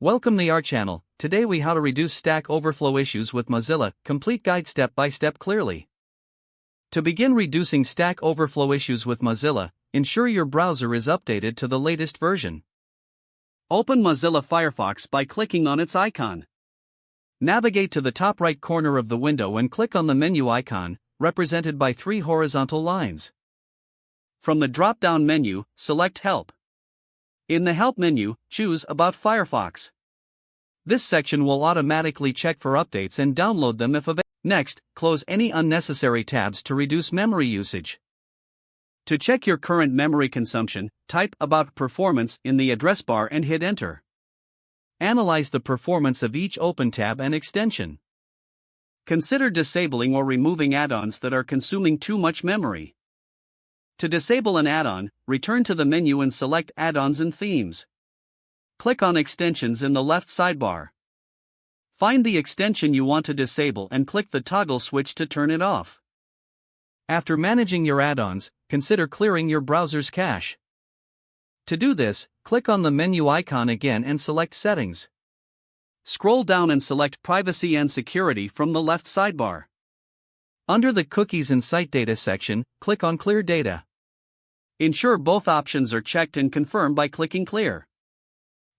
Welcome to our channel. Today we how to reduce Stack Overflow issues with Mozilla, complete guide step by step clearly. To begin reducing Stack Overflow issues with Mozilla, ensure your browser is updated to the latest version. Open Mozilla Firefox by clicking on its icon. Navigate to the top right corner of the window and click on the menu icon, represented by three horizontal lines. From the drop-down menu, select Help. In the Help menu, choose About Firefox. This section will automatically check for updates and download them if available. Next, close any unnecessary tabs to reduce memory usage. To check your current memory consumption, type About Performance in the address bar and hit Enter. Analyze the performance of each open tab and extension. Consider disabling or removing add-ons that are consuming too much memory. To disable an add-on, return to the menu and select Add-ons and Themes. Click on Extensions in the left sidebar. Find the extension you want to disable and click the toggle switch to turn it off. After managing your add-ons, consider clearing your browser's cache. To do this, click on the menu icon again and select Settings. Scroll down and select Privacy and Security from the left sidebar. Under the Cookies and Site Data section, click on Clear Data. Ensure both options are checked and confirm by clicking Clear.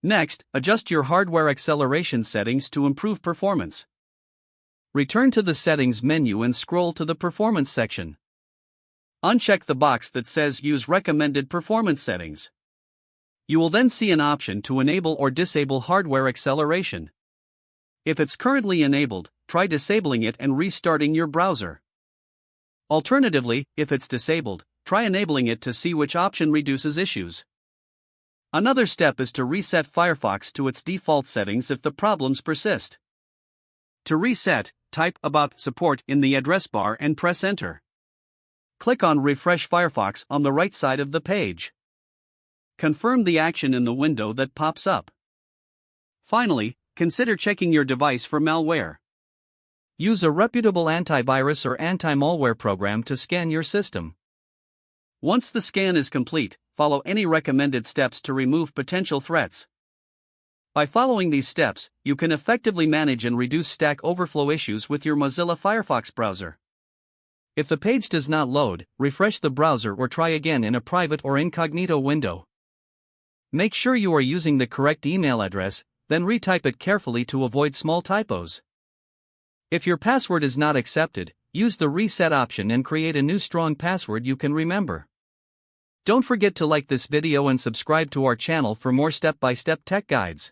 Next, adjust your hardware acceleration settings to improve performance. Return to the Settings menu and scroll to the Performance section. Uncheck the box that says Use Recommended Performance Settings. You will then see an option to enable or disable hardware acceleration. If it's currently enabled, try disabling it and restarting your browser. Alternatively, if it's disabled, try enabling it to see which option reduces issues. Another step is to reset Firefox to its default settings if the problems persist. To reset, type About Support in the address bar and press Enter. Click on Refresh Firefox on the right side of the page. Confirm the action in the window that pops up. Finally, consider checking your device for malware. Use a reputable antivirus or anti-malware program to scan your system. Once the scan is complete, follow any recommended steps to remove potential threats. By following these steps, you can effectively manage and reduce Stack Overflow issues with your Mozilla Firefox browser. If the page does not load, refresh the browser or try again in a private or incognito window. Make sure you are using the correct email address, then retype it carefully to avoid small typos. If your password is not accepted, use the reset option and create a new strong password you can remember. Don't forget to like this video and subscribe to our channel for more step-by-step tech guides.